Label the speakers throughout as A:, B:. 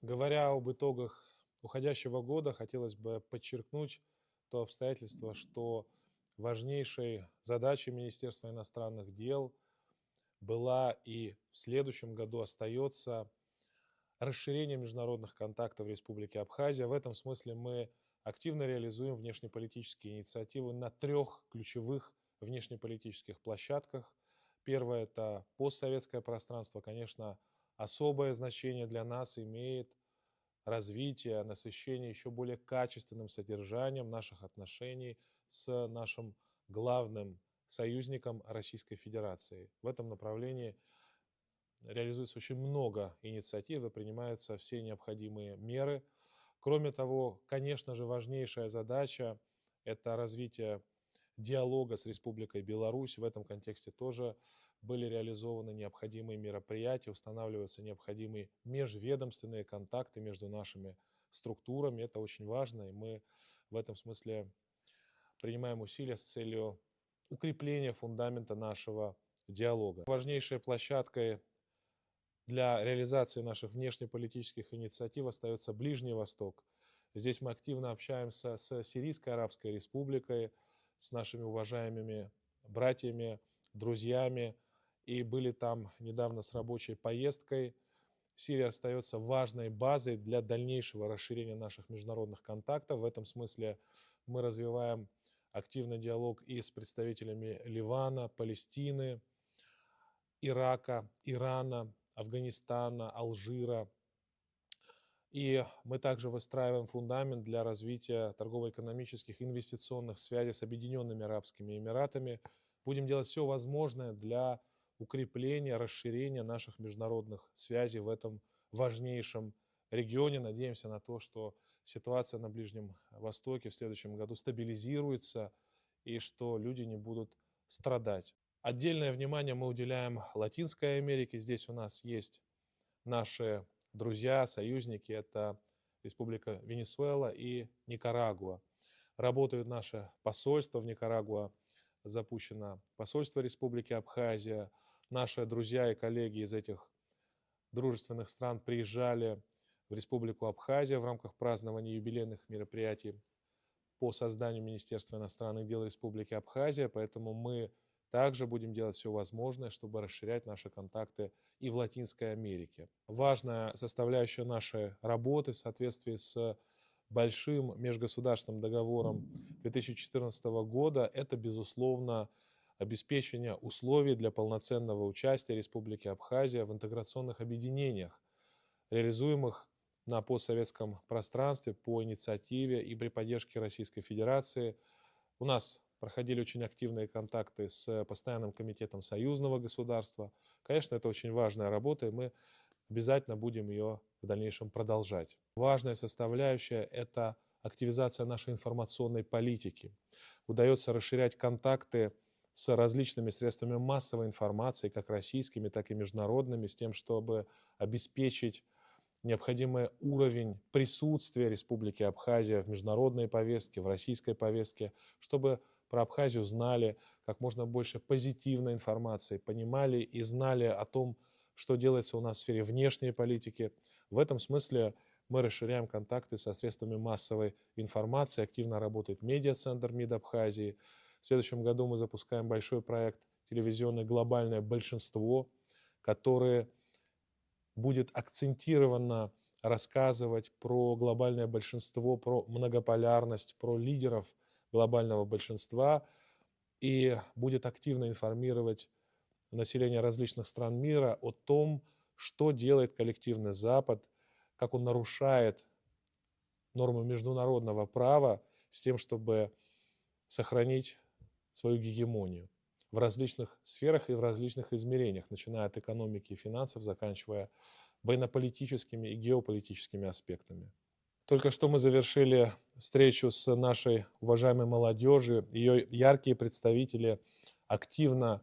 A: Говоря об итогах уходящего года, хотелось бы подчеркнуть то обстоятельство, что важнейшей задачей Министерства иностранных дел была и в следующем году остается расширение международных контактов в Республике Абхазия. В этом смысле мы активно реализуем внешнеполитические инициативы на трех ключевых внешнеполитических площадках. Первое – это постсоветское пространство. Конечно, особое значение для нас имеет развитие, насыщение еще более качественным содержанием наших отношений с нашим главным союзником Российской Федерации. В этом направлении реализуется очень много инициатив и принимаются все необходимые меры. Кроме того, конечно же, важнейшая задача – это развитие диалога с Республикой Беларусь. В этом контексте тоже были реализованы необходимые мероприятия, устанавливаются необходимые межведомственные контакты между нашими структурами. Это очень важно, и мы в этом смысле принимаем усилия с целью укрепления фундамента нашего диалога. Важнейшей площадкой для реализации наших внешнеполитических инициатив остается Ближний Восток. Здесь мы активно общаемся с Сирийской Арабской Республикой, с нашими уважаемыми братьями, друзьями, и были там недавно с рабочей поездкой. Сирия остается важной базой для дальнейшего расширения наших международных контактов. В этом смысле мы развиваем активный диалог и с представителями Ливана, Палестины, Ирака, Ирана, Афганистана, Алжира. И мы также выстраиваем фундамент для развития торгово-экономических инвестиционных связей с Объединенными Арабскими Эмиратами. Будем делать все возможное для укрепления, расширения наших международных связей в этом важнейшем регионе. Надеемся на то, что ситуация на Ближнем Востоке в следующем году стабилизируется и что люди не будут страдать. Отдельное внимание мы уделяем Латинской Америке. Здесь у нас есть наши друзья, союзники. Это Республика Венесуэла и Никарагуа. Работают наши посольства в Никарагуа. Запущено посольство Республики Абхазия. Наши друзья и коллеги из этих дружественных стран приезжали в Республику Абхазия в рамках празднования юбилейных мероприятий по созданию Министерства иностранных дел Республики Абхазия. Поэтому мы также будем делать все возможное, чтобы расширять наши контакты и в Латинской Америке. Важная составляющая нашей работы в соответствии с большим межгосударственным договором 2014 года – это, безусловно, обеспечение условий для полноценного участия Республики Абхазия в интеграционных объединениях, реализуемых на постсоветском пространстве по инициативе и при поддержке Российской Федерации. У нас проходили очень активные контакты с Постоянным комитетом союзного государства. Конечно, это очень важная работа, и мы обязательно будем ее в дальнейшем продолжать. Важная составляющая – это активизация нашей информационной политики. Удается расширять контакты с различными средствами массовой информации, как российскими, так и международными, с тем, чтобы обеспечить необходимый уровень присутствия Республики Абхазия в международной повестке, в российской повестке, чтобы про Абхазию знали как можно больше позитивной информации, понимали и знали о том, что делается у нас в сфере внешней политики. В этом смысле мы расширяем контакты со средствами массовой информации, активно работает медиацентр МИД Абхазии. В следующем году мы запускаем большой проект телевизионный «Глобальное большинство», который будет акцентированно рассказывать про глобальное большинство, про многополярность, про лидеров глобального большинства и будет активно информировать население различных стран мира о том, что делает коллективный Запад, как он нарушает нормы международного права с тем, чтобы сохранить свою гегемонию в различных сферах и в различных измерениях, начиная от экономики и финансов, заканчивая военно-политическими и геополитическими аспектами. Только что мы завершили встречу с нашей уважаемой молодежью. Ее яркие представители активно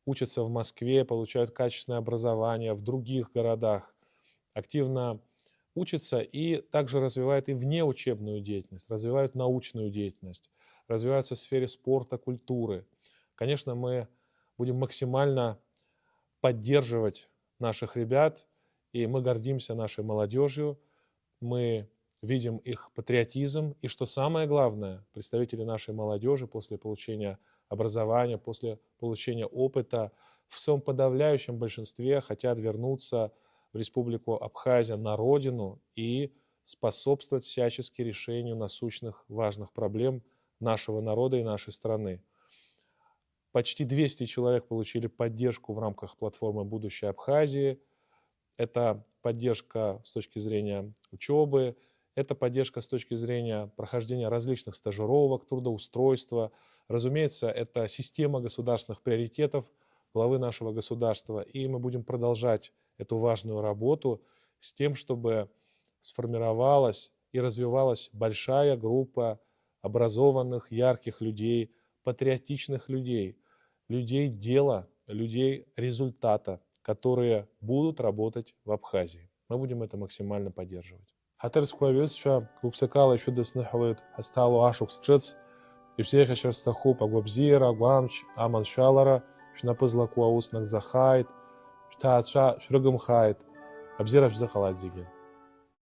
A: учатся в Москве, получают качественное образование в других городах, активно учатся и также развивают и внеучебную деятельность, развивают научную деятельность, развиваются в сфере спорта, культуры. Конечно, мы будем максимально поддерживать наших ребят И мы гордимся нашей молодежью, мы видим их патриотизм. И что самое главное, представители нашей молодежи после получения образования, после получения опыта в своем подавляющем большинстве хотят вернуться в Республику Абхазия, на родину, и способствовать всячески решению насущных важных проблем нашего народа и нашей страны. Почти 200 человек получили поддержку в рамках платформы «Будущее Абхазии». Это поддержка с точки зрения учебы, это поддержка с точки зрения прохождения различных стажировок, трудоустройства. Разумеется, это система государственных приоритетов главы нашего государства. И мы будем продолжать эту важную работу с тем, чтобы сформировалась и развивалась большая группа образованных, ярких людей, патриотичных людей, людей дела, людей результата, которые будут работать в Абхазии. Мы будем это максимально поддерживать. Хатырскуавиусча, Гупсакала чудесный халыт, Асталу Ашук Счиц, и всех еще стаху по Гуабзира, Гуамч, Аман Шалара, Шнапызлаку Ауснак Захайт, Штаатша Шрыгам Хайт, Абзира Бзахаладзиги.